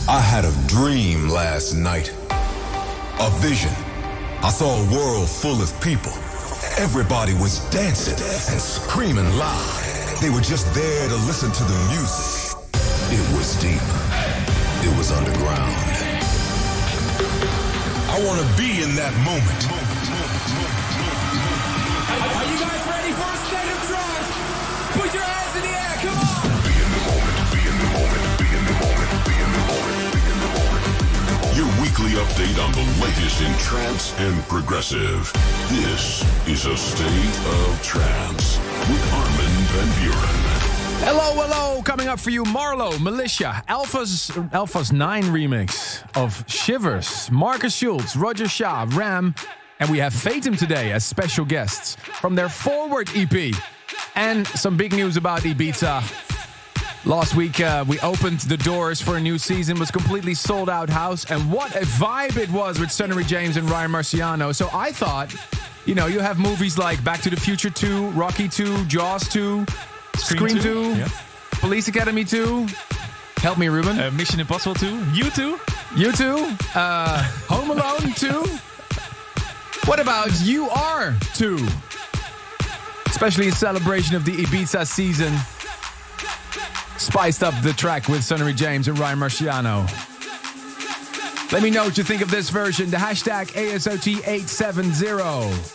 I had a dream last night. A vision. I saw a world full of people. Everybody was dancing and screaming loud. They were just there to listen to the music. It was deep. It was underground. I want to be in that moment. Are you guys ready for a state of trance? Put your hands in the air, come on! Be in the moment, be in the moment, be in the moment, be in the moment, be in the moment. Your weekly update on the latest in trance and progressive. This is a State of Trance with Armin van Buren. Hello. Coming up for you, Marlo, Militia, Alpha's 9 remix of Shivers, Marcus Schultz, Roger Shah, Ram, and we have Fatum today as special guests from their Forward EP. And some big news about Ibiza. Last week, we opened the doors for a new season. It was completely sold out house. And what a vibe it was with Sonny James and Ryan Marciano. So I thought, you have movies like Back to the Future 2, Rocky 2, Jaws 2, Scream 2, yeah. Police Academy 2. Help me, Ruben. Mission Impossible 2, You 2. You 2. Home Alone 2. What about You Are 2? Especially in celebration of the Ibiza season. Spiced up the track with Sonny James and Ryan Marciano. Let me know what you think of this version. The hashtag ASOT870.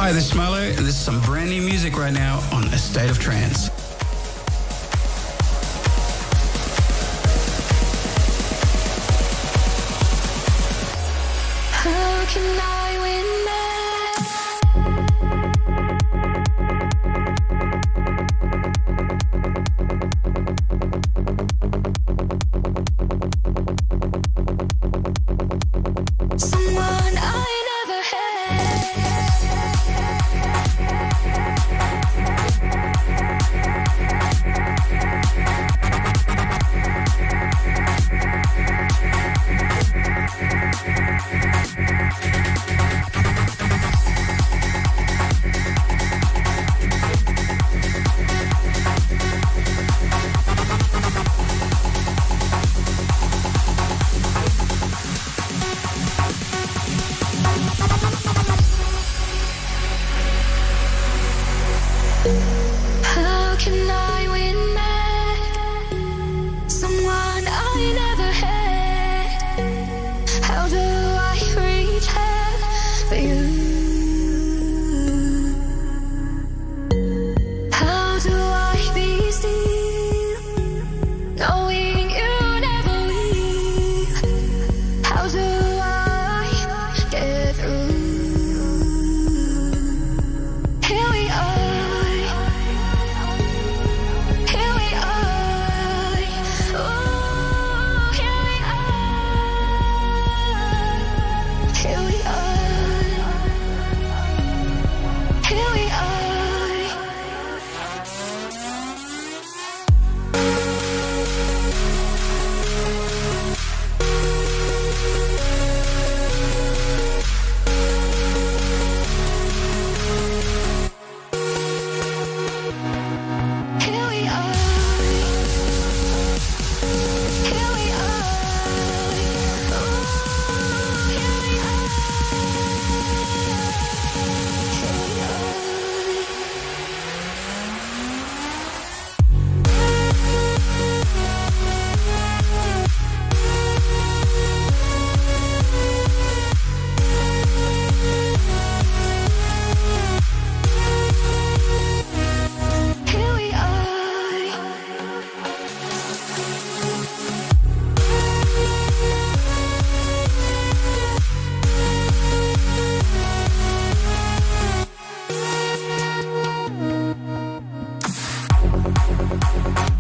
Hi, this is Milo, and this is some brand new music right now on A State of Trance. How can I win someone I never had?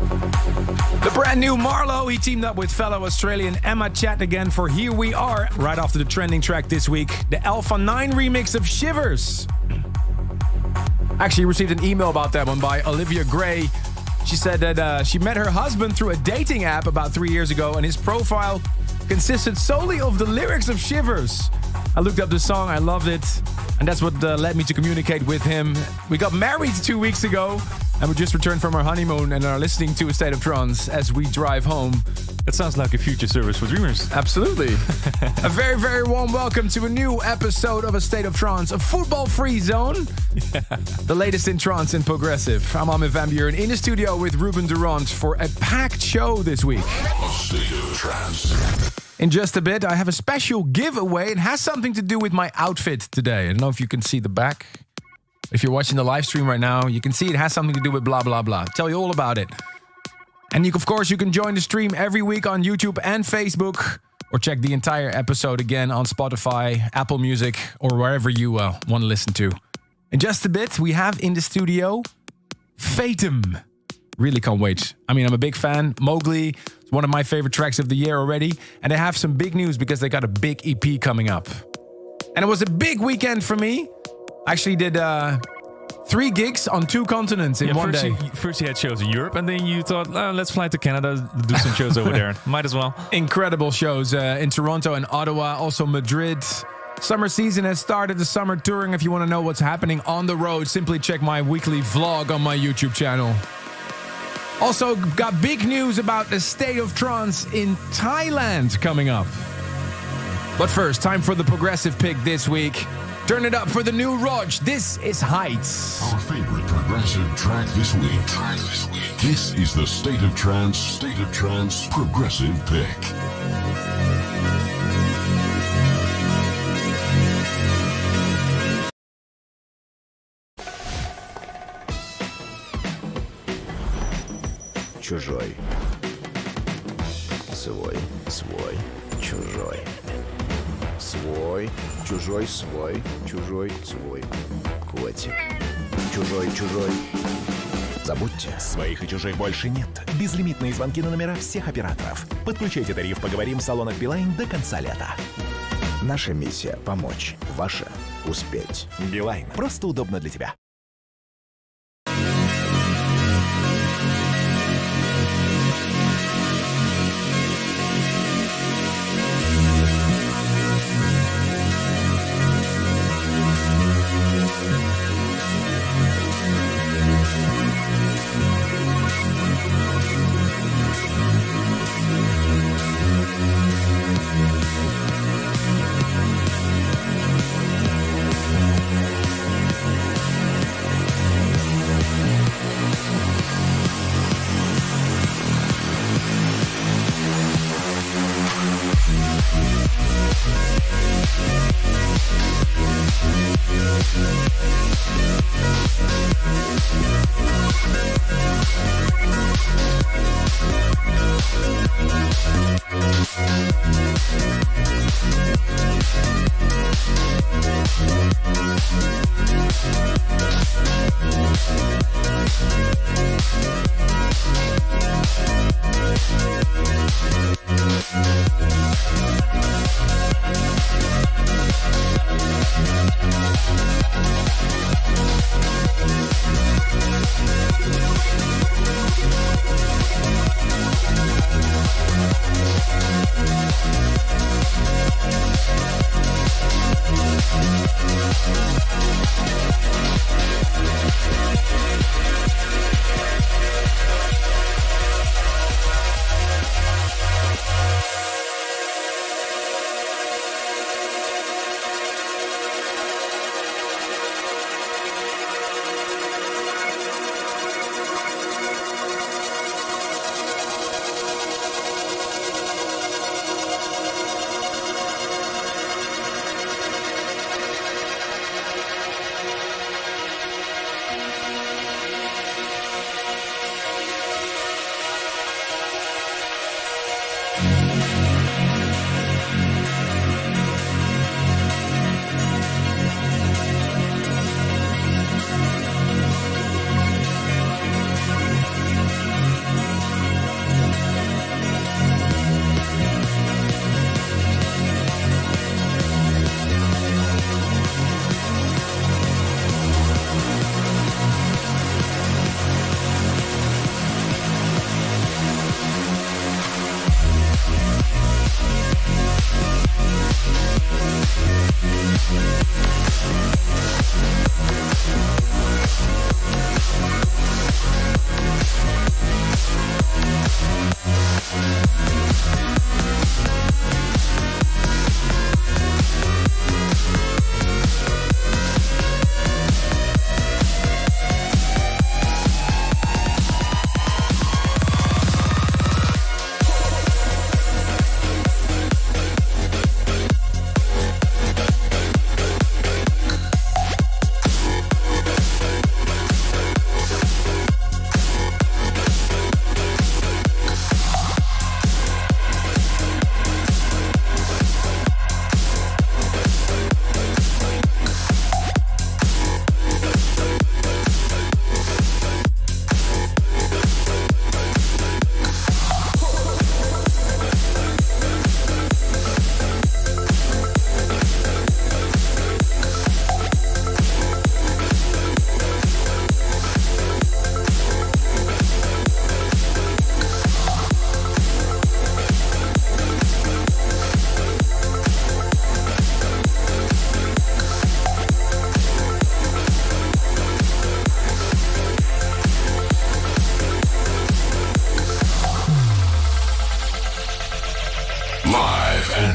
The brand new Marlowe, he teamed up with fellow Australian Emma Chat again for Here We Are, right after the trending track this week, the Alpha 9 remix of Shivers. Actually received an email about that one by Olivia Gray. She said that she met her husband through a dating app about 3 years ago, and his profile consisted solely of the lyrics of Shivers. I looked up the song, I loved it, and that's what led me to communicate with him. We got married 2 weeks ago, and we just returned from our honeymoon and are listening to A State of Trance as we drive home. That sounds like a future service for dreamers. Absolutely. A very, very warm welcome to a new episode of A State of Trance, a football-free zone. Yeah. The latest in trance and progressive. I'm Armin van Buuren in the studio with Ruben Durant for a packed show this week. A State of Trance. In just a bit, I have a special giveaway. It has something to do with my outfit today. I don't know if you can see the back. If you're watching the live stream right now, you can see it has something to do with blah, blah, blah. Tell you all about it. And of course, you can join the stream every week on YouTube and Facebook, or check the entire episode again on Spotify, Apple Music, or wherever you want to listen to. In just a bit, we have in the studio Fatum. Really can't wait. I mean, I'm a big fan. Mowgli is one of my favorite tracks of the year already. And they have some big news because they got a big EP coming up. And it was a big weekend for me. I actually did 3 gigs on 2 continents in one day. First you had shows in Europe, and then you thought, let's fly to Canada, do some shows over there. Might as well. Incredible shows in Toronto and Ottawa, also Madrid. Summer season has started, the summer touring. If you want to know what's happening on the road, simply check my weekly vlog on my YouTube channel. Also got big news about the State of Trance in Thailand coming up. But first, time for the progressive pick this week. Turn it up for the new Rog. This is Heights. Our favorite progressive track this week. This is the State of Trance progressive pick. Чужой. Свой, чужой. Свой, чужой, свой. Котик. Чужой. Забудьте. Своих и чужих больше нет. Безлимитные звонки на номера всех операторов. Подключайте тариф «Поговорим» в салонах Билайн до конца лета. Наша миссия – помочь. Ваша – успеть. Билайн. Просто удобно для тебя.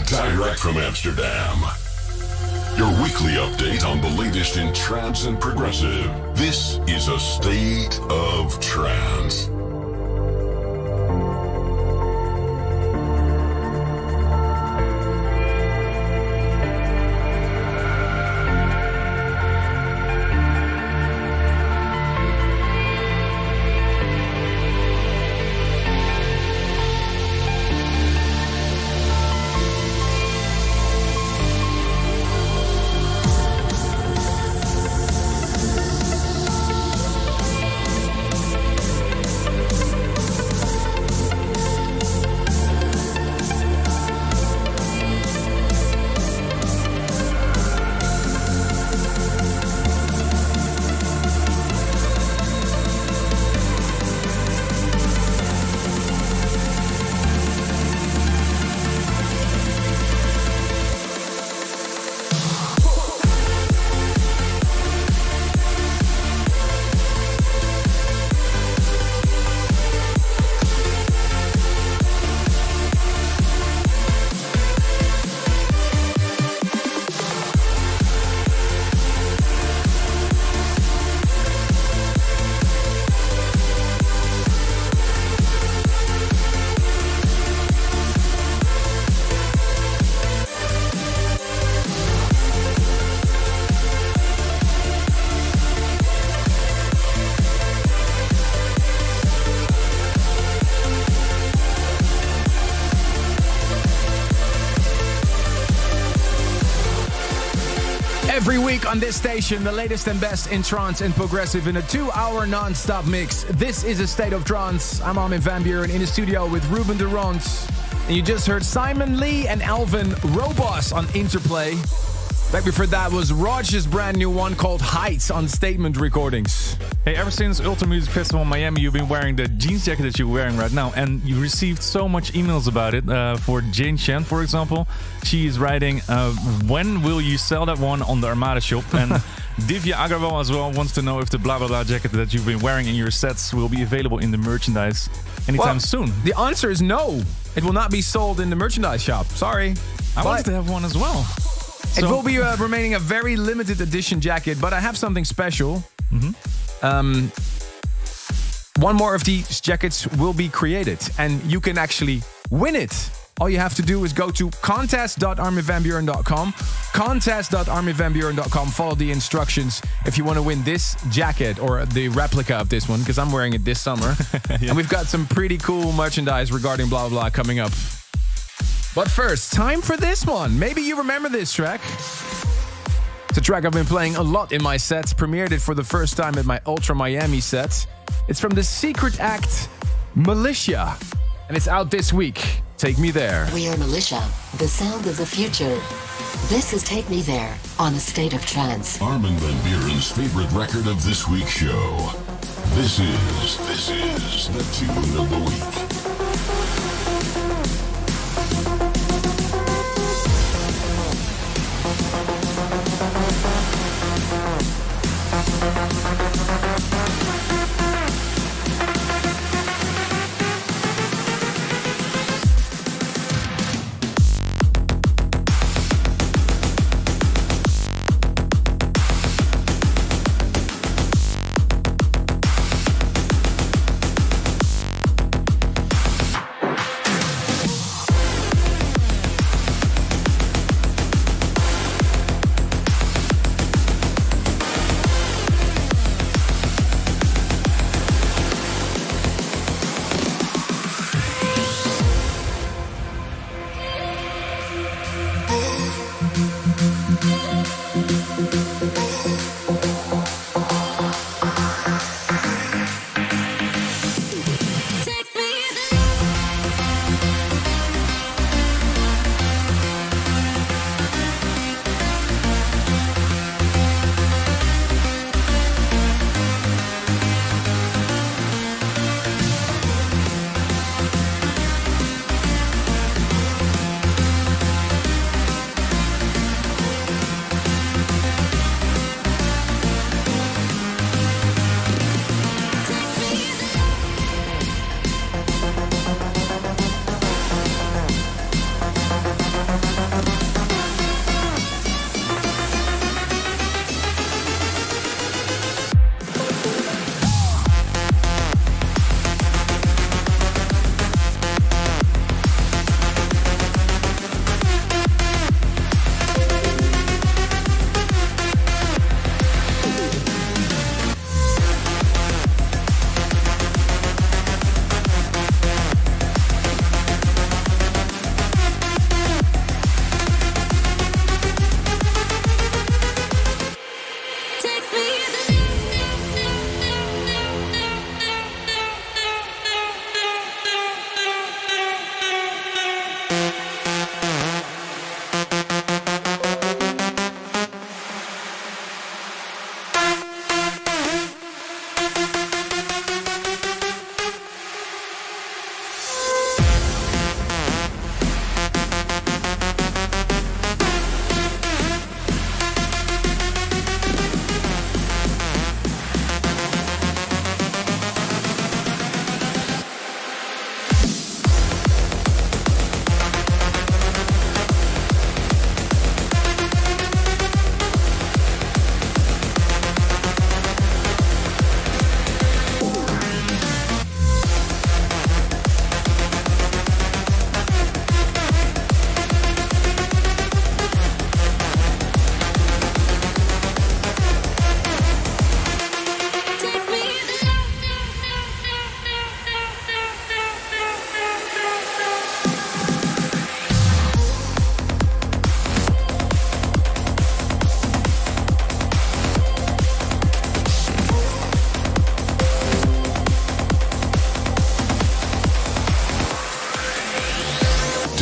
Direct from Amsterdam. Your weekly update on the latest in trance and progressive. This is a state of trance. Every week on this station, the latest and best in trance and progressive in a 2-hour non-stop mix. This is A State of Trance. I'm Armin van Buuren in the studio with Ruben de Ronde. And you just heard Simon Lee and Alvin Robos on Interplay. Back before that was Roger's brand new one called Heights on Statement Recordings. Hey, ever since Ultra Music Festival in Miami, you've been wearing the jeans jacket that you're wearing right now, and you received so much emails about it. For Jane Chen, for example, she is writing, when will you sell that one on the Armada shop? And Divya Agarwal as well wants to know if the blah blah blah jacket that you've been wearing in your sets will be available in the merchandise anytime soon. The answer is no. It will not be sold in the merchandise shop. Sorry. I wanted to have one as well. It will be remaining a very limited edition jacket, but I have something special. One more of these jackets will be created, and you can actually win it. All you have to do is go to contest.arminvanbuuren.com, contest.arminvanbuuren.com, follow the instructions if you want to win this jacket or the replica of this one, because I'm wearing it this summer. Yeah. And we've got some pretty cool merchandise regarding blah, blah, blah coming up. But first, time for this one. Maybe you remember this track. It's a track I've been playing a lot in my sets. Premiered it for the first time at my Ultra Miami set. It's from the Secret Act, Militia. And it's out this week. Take Me There. We are Militia, the sound of the future. This is Take Me There on A State of Trance. Armin van Buuren's favorite record of this week's show. This is the tune of the week.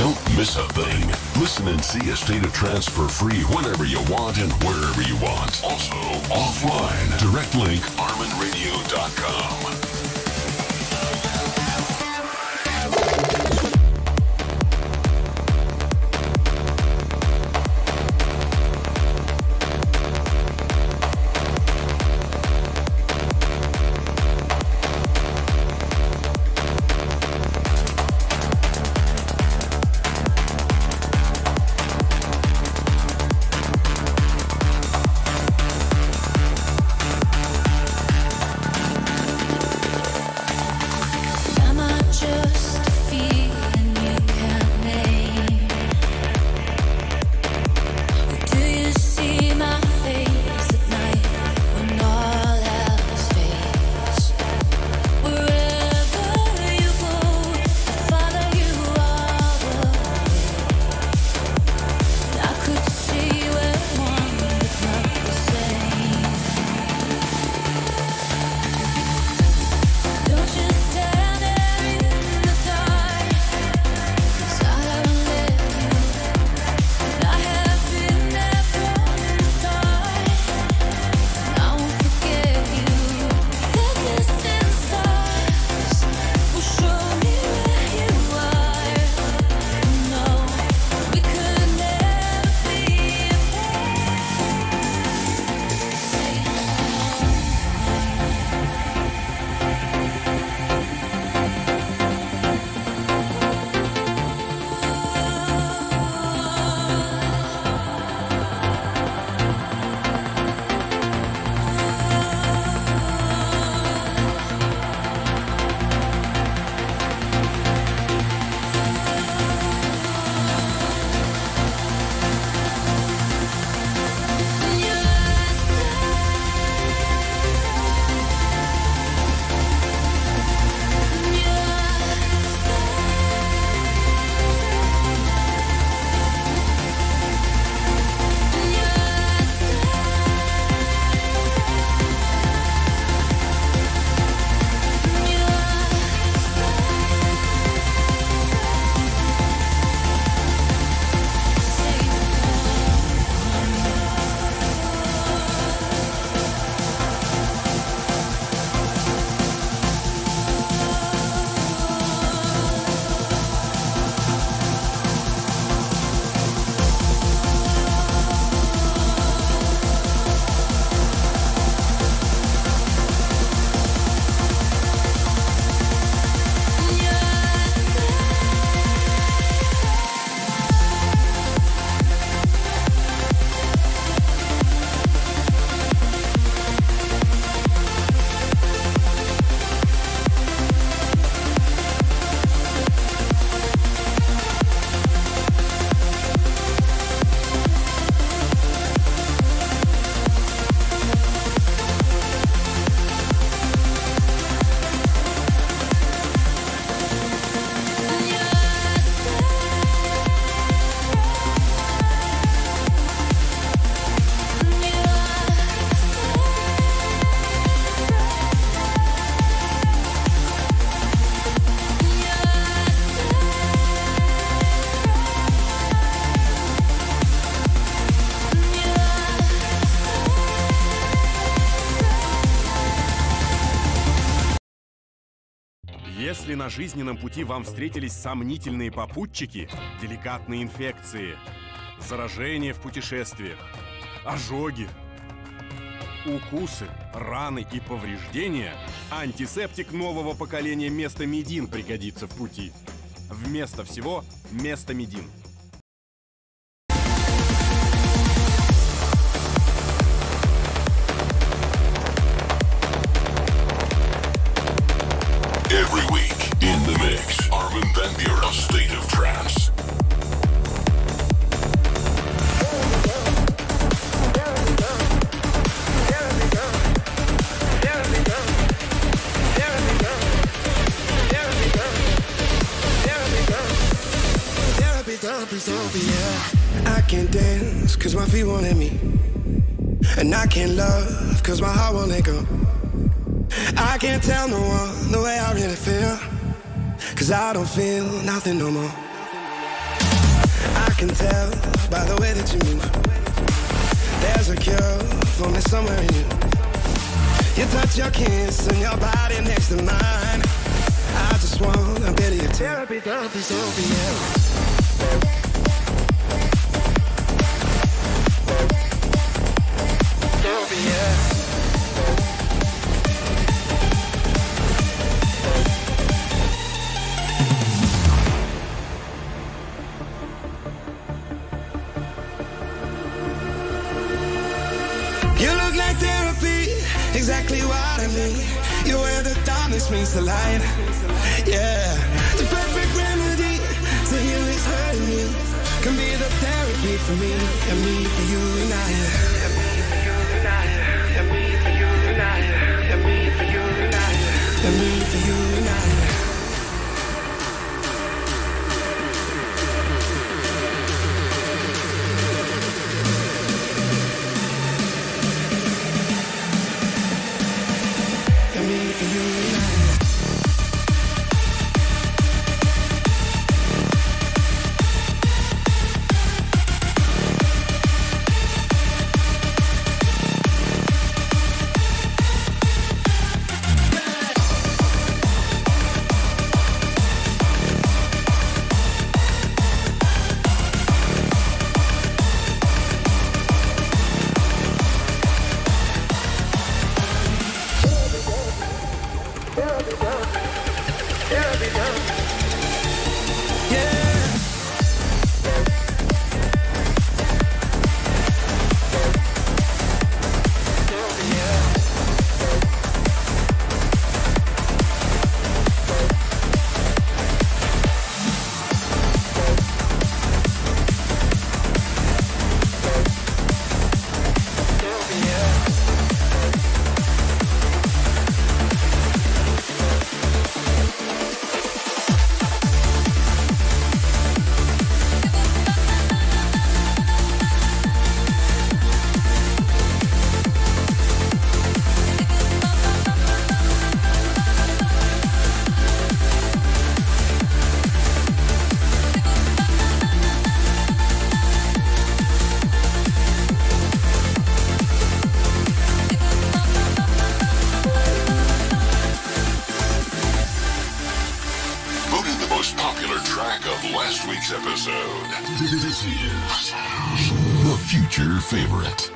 Don't miss a thing. Listen and see A State of Trance for free whenever you want and wherever you want. Also, offline. Direct link, ArminRadio.com. Если на жизненном пути вам встретились сомнительные попутчики, деликатные инфекции, заражения в путешествиях, ожоги, укусы, раны и повреждения, антисептик нового поколения Местомедин пригодится в пути. Вместо всего Местомедин. Every week in the mix, Armin van Buuren, A State of Trance. I can't dance cause my feet won't let me, and I can't love cause my heart won't let go. I can't tell no one the way I really feel, cause I don't feel nothing no more. can tell by the way that you move. There's a cure for me somewhere in you. You touch your kiss and your body next to mine. I just want a bit of your therapy, therapy, therapy, yeah. Therapy, yeah. You look like therapy, exactly what I need. You're where the darkness meets the light. Yeah, the perfect remedy to heal is hurting me. Can be the therapy for me and me for you and I. And me for you and I. And me for you and I. And me for you and I. And me for you and I. This is the future favorite.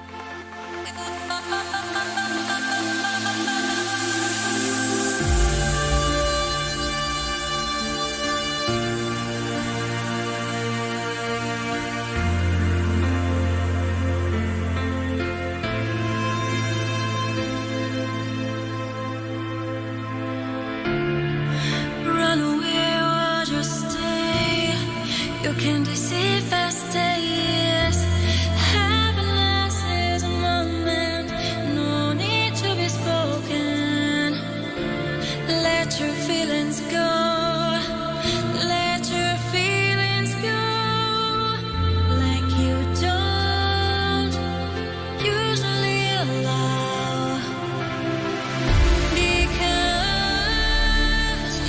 Run away or just stay. You can deceive us days. Happiness is a moment, no need to be spoken. Let your feelings go. Let your feelings go. Like you don't usually allow. Because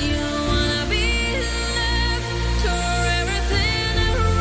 you wanna be left to everything around.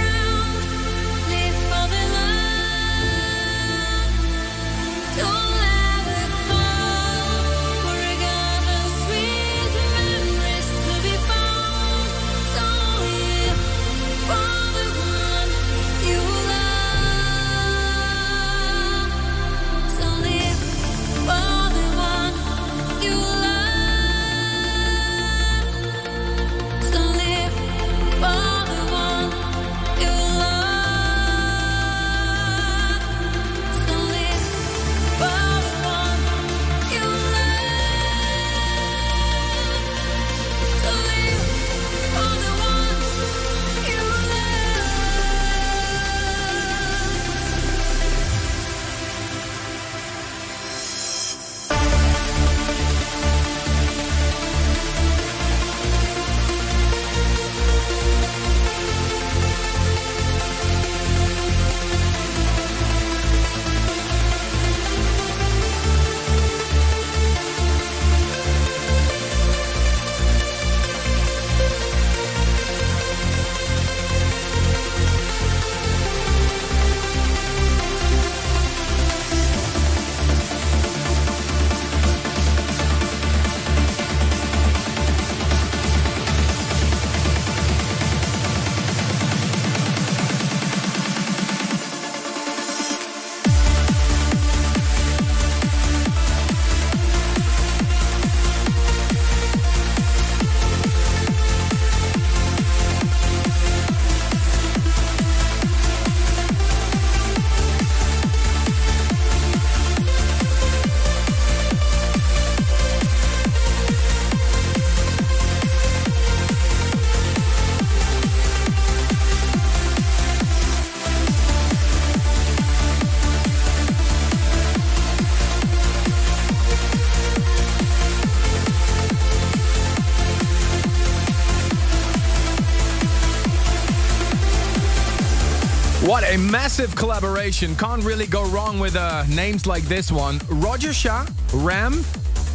What a massive collaboration. Can't really go wrong with names like this one. Roger Shah, Ram,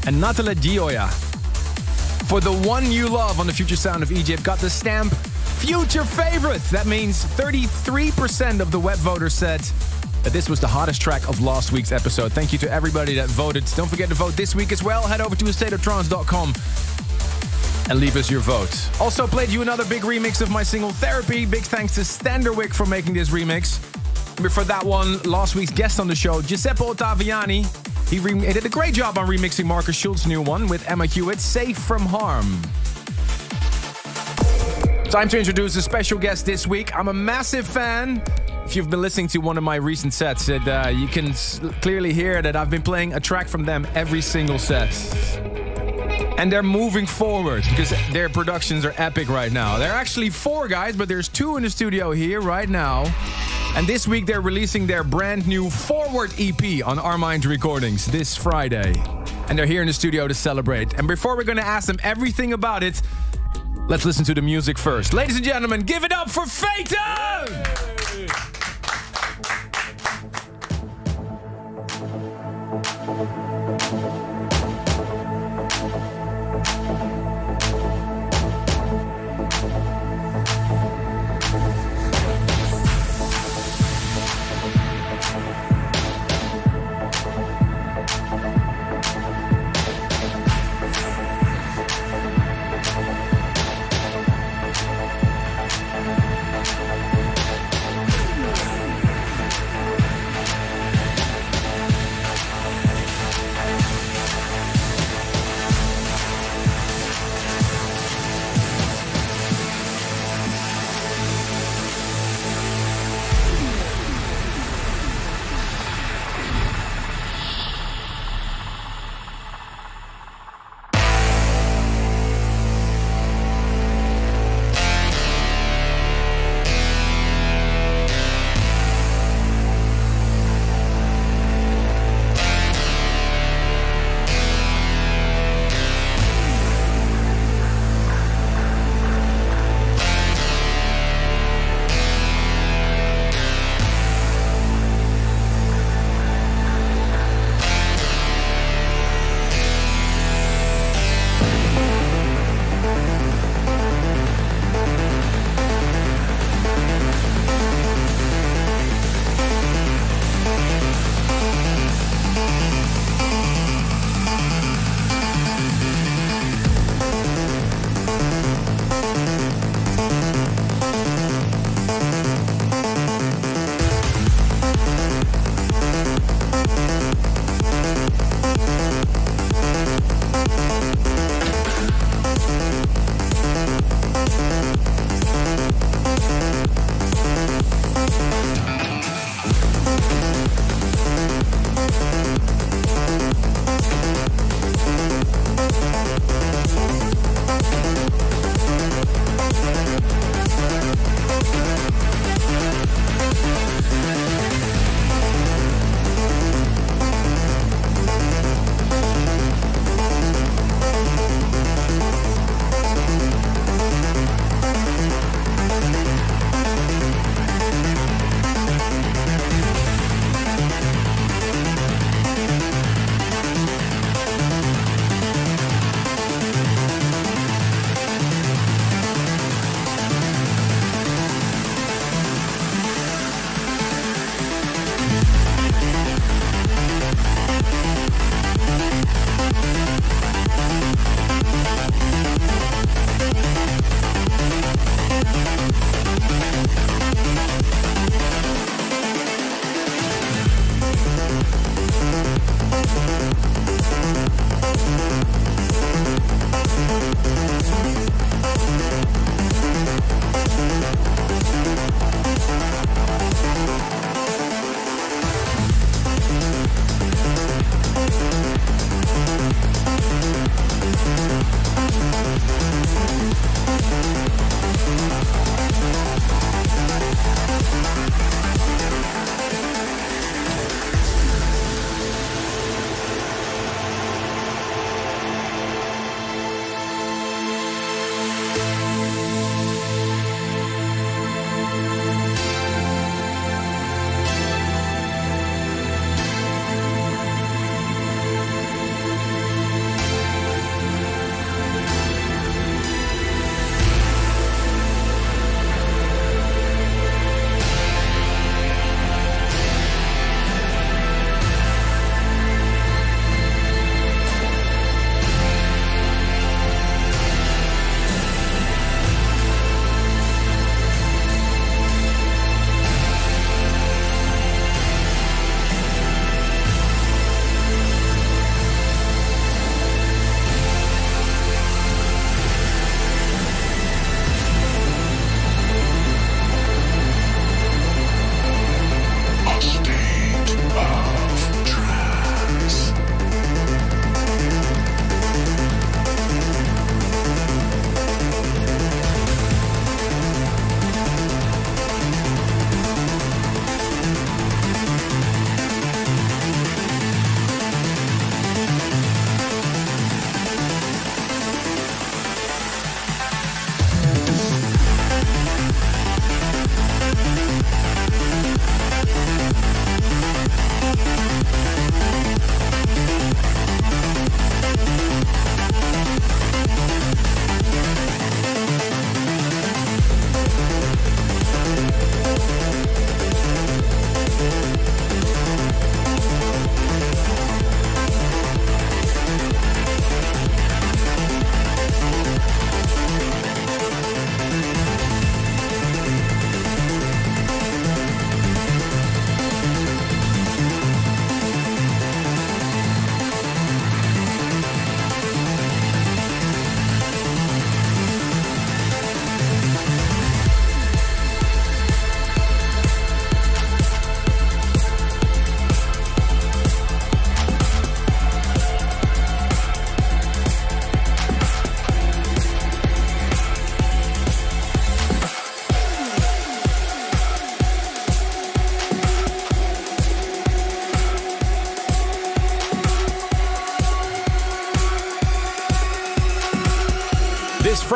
and Nathalie Dioya. For the one you love on the Future Sound of Egypt got the stamp Future Favorite. That means 33% of the web voters said that this was the hottest track of last week's episode. Thank you to everybody that voted. Don't forget to vote this week as well. Head over to astateoftrance.com and leave us your vote. Also played you another big remix of my single Therapy. Big thanks to Standerwick for making this remix. Before that one, last week's guest on the show, Giuseppe Ottaviani. He did a great job on remixing Marcus Schultz's new one with Emma Hewitt, Safe from Harm. Time to introduce a special guest this week. I'm a massive fan. If you've been listening to one of my recent sets, you can clearly hear that I've been playing a track from them every single set. And they're moving forward because their productions are epic right now. There are actually 4 guys, but there's 2 in the studio here right now. And this week they're releasing their brand new Forward EP on Our Mind Recordings this Friday. And they're here in the studio to celebrate. And before we're going to ask them everything about it, let's listen to the music first. Ladies and gentlemen, give it up for Phaeton!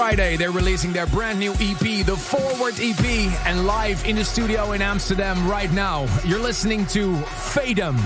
Friday, they're releasing their brand new EP, the Forward EP, and live in the studio in Amsterdam right now. You're listening to Fatum.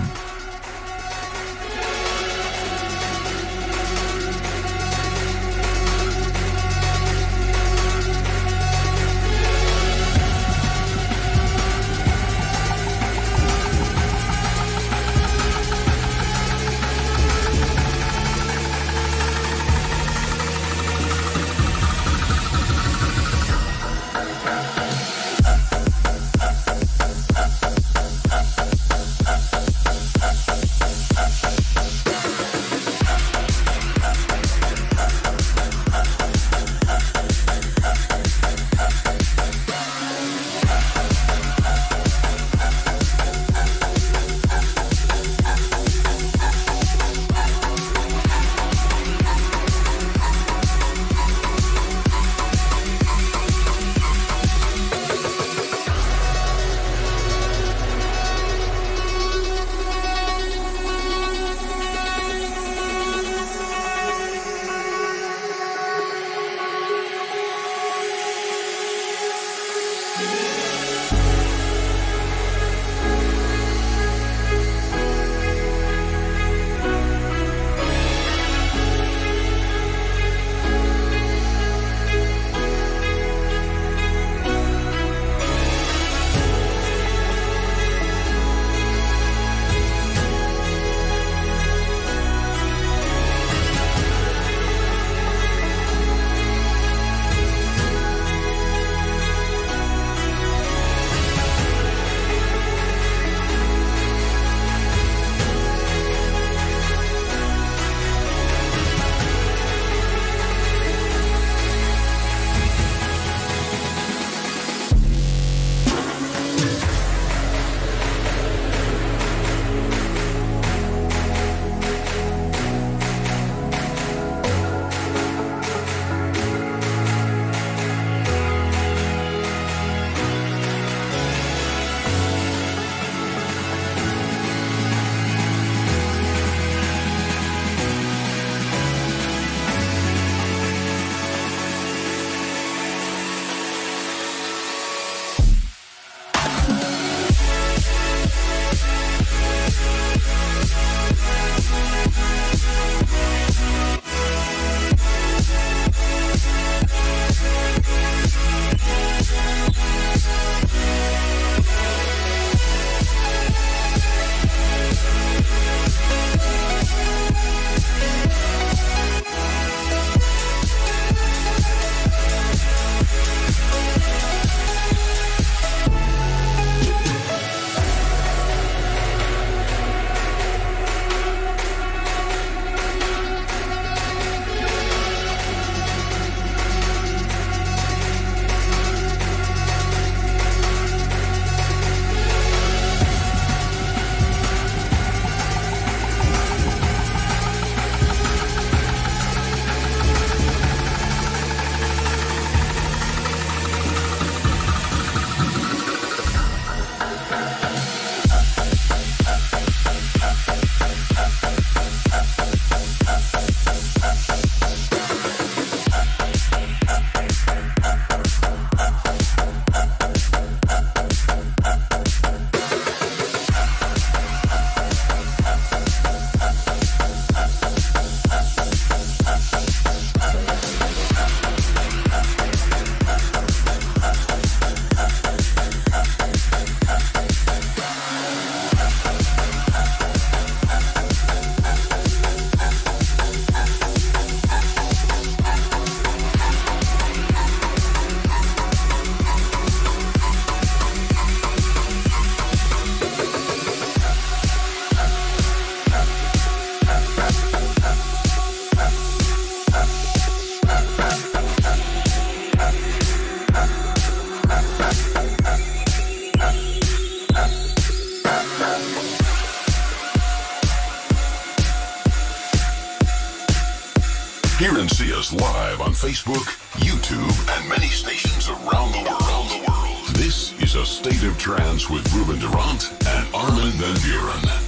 Hear and see us live on Facebook, YouTube, and many stations around the world. This is A State of Trance with Ruben Durant and Armin van Buuren.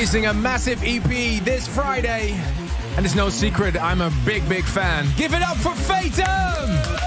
releasing a massive EP this Friday. And it's no secret, I'm a big fan. Give it up for Fatum!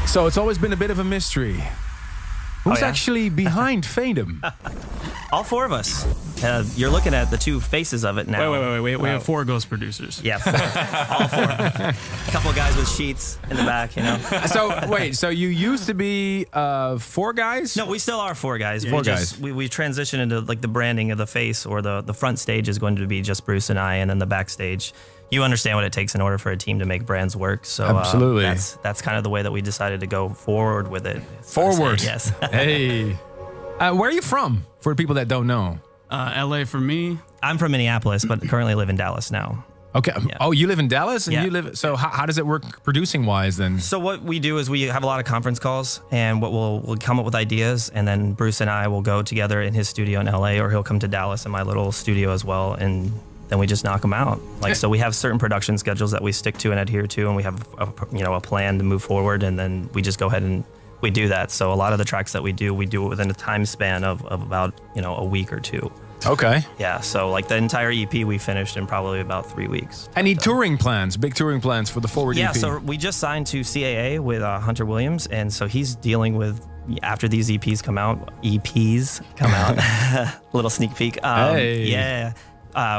So it's always been a bit of a mystery. Who's actually behind Fatum? All four of us. You're looking at the two faces of it now. Wait. We have four ghost producers. Yeah, all four. A couple of guys with sheets in the back, you know. So you used to be four guys? No, we still are four guys. Yeah, we transitioned into like the branding of the face, or the front stage is going to be just Bruce and I, and then the backstage. You understand what it takes in order for a team to make brands work. So absolutely, that's kind of the way that we decided to go forward with it. Forward, yes. Hey, where are you from? For the people that don't know, LA for me. I'm from Minneapolis, but currently live in Dallas now. Okay. Yeah. Oh, you live in Dallas, and yeah. you live. So how does it work producing wise then? So what we do is we have a lot of conference calls, and what we'll come up with ideas, and then Bruce and I will go together in his studio in LA, or he'll come to Dallas in my little studio as well, and then we just knock them out. So we have certain production schedules that we stick to and adhere to, and we have a plan to move forward, and then we just go ahead and we do that. So a lot of the tracks that we do it within a time span of about a week or two. Okay. Yeah, so like the entire EP we finished in probably about 3 weeks. Any touring plans, big touring plans for the Forward EP? Yeah, so we just signed to CAA with Hunter Williams, and so he's dealing with, after these EPs come out, little sneak peek. Hey. Yeah.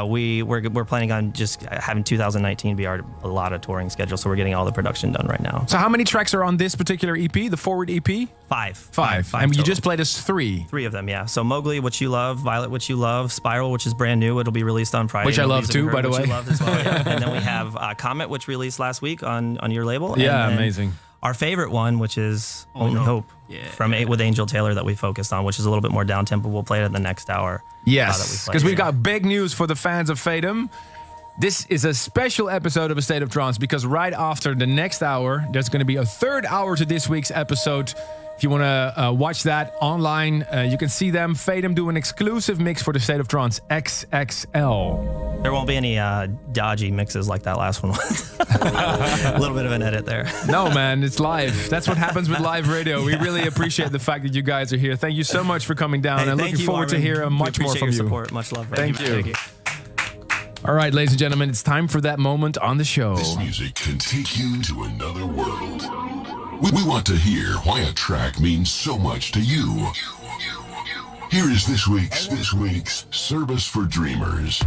We're planning on just having 2019 be a lot of touring schedule, so we're getting all the production done right now. So how many tracks are on this particular EP, the Forward EP? Five. And you just played us three. Three of them, yeah. So Mowgli, What You Love, Violet, What You Love, Spiral, which is brand new. It'll be released on Friday. Which I love too, by the way. Which you loved as well, yeah. And then we have Comet, which released last week on your label. Yeah, and amazing. Our favorite one, which is Only Hope, with Angel Taylor, that we focused on, which is a little bit more down tempo. We'll play it in the next hour. Yes, because we've got big news for the fans of Fatum. This is a special episode of A State of Trance, because right after the next hour, there's going to be a third hour to this week's episode. If you want to watch that online, you can see them. Fatum do an exclusive mix for the State of Trance XXL. There won't be any dodgy mixes like that last one was. A little bit of an edit there. No, man, it's live. That's what happens with live radio. We really appreciate the fact that you guys are here. Thank you so much for coming down, and looking forward to hearing much more from you. Support. Much love. Thank you. All right, ladies and gentlemen, it's time for that moment on the show. This music can take you to another world. We want to hear why a track means so much to you. Here is this week's Service for Dreamers.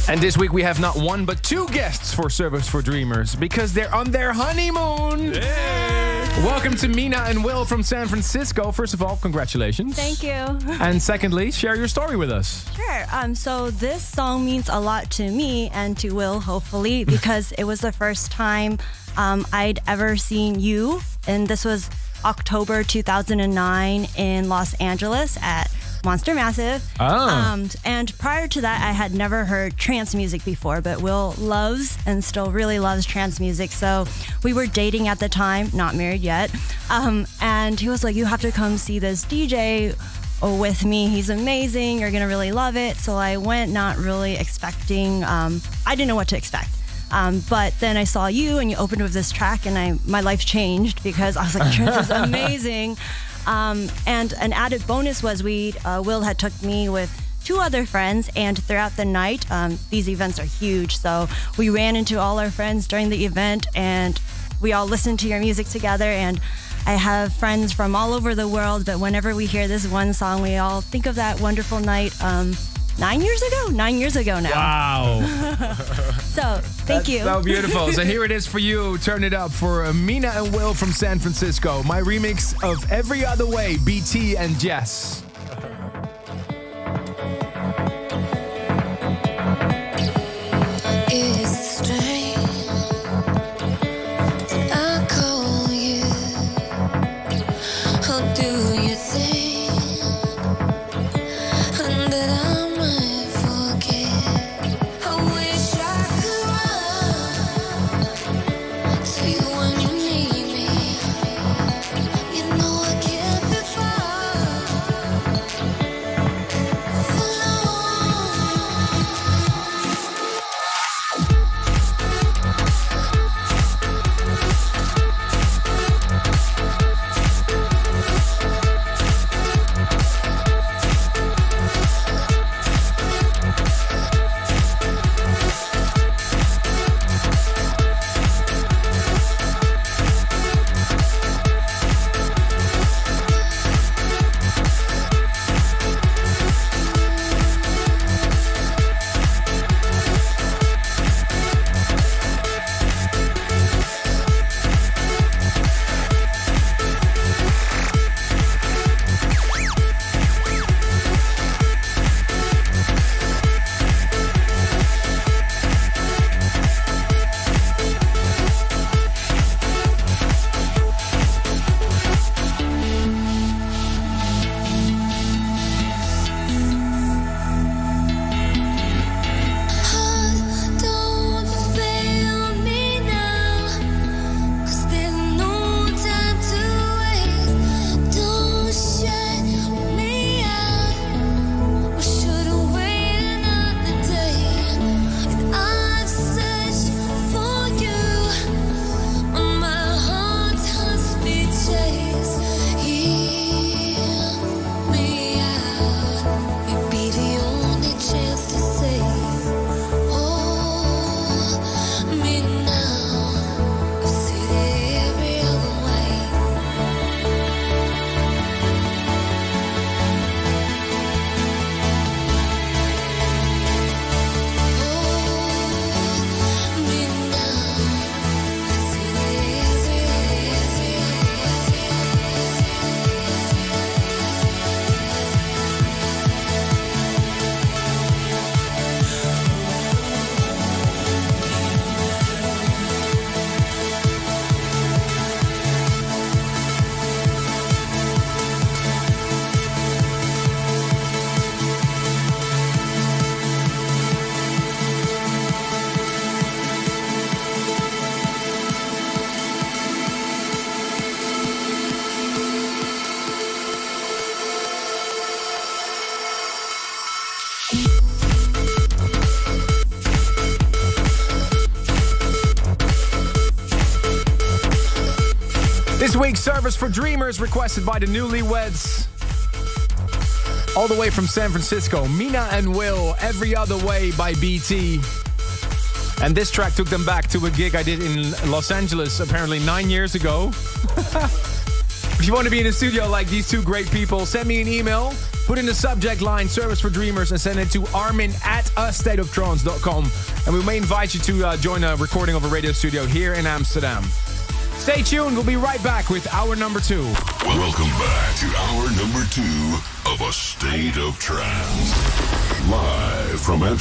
And this week we have not one but two guests for Service for Dreamers, because they're on their honeymoon. Yay! Welcome to Mina and Will from San Francisco. First of all, congratulations. Thank you. And secondly, share your story with us. Sure. So this song means a lot to me and to Will, hopefully, because it was the first time I'd ever seen you, and this was October 2009 in Los Angeles at Monster Massive. Oh. And prior to that, I had never heard trance music before, but Will loves and still really loves trance music. So we were dating at the time, not married yet. And he was like, you have to come see this DJ with me. He's amazing. You're going to really love it. So I went not really expecting, I didn't know what to expect. But then I saw you and you opened with this track, and my life changed, because I was like, trance is amazing. And an added bonus was Will had took me with two other friends, and throughout the night, these events are huge, so we ran into all our friends during the event, and we all listened to your music together. And I have friends from all over the world, but whenever we hear this one song, we all think of that wonderful night 9 years ago? 9 years ago now. Wow. So, thank you. So beautiful. So here it is for you. Turn it up for Mina and Will from San Francisco. My remix of Every Other Way, BT and Jess. Is it strange that I call you? This week's Service for Dreamers requested by the Newlyweds. All the way from San Francisco, Mina and Will, Every Other Way by BT. And this track took them back to a gig I did in Los Angeles apparently 9 years ago. If you want to be in the studio like these two great people, send me an email, put in the subject line Service for Dreamers and send it to armin@astateoftrance.com. And we may invite you to join a recording of a radio studio here in Amsterdam. Stay tuned. We'll be right back with hour number 2. Welcome back to hour number 2 of A State of Trance. Live from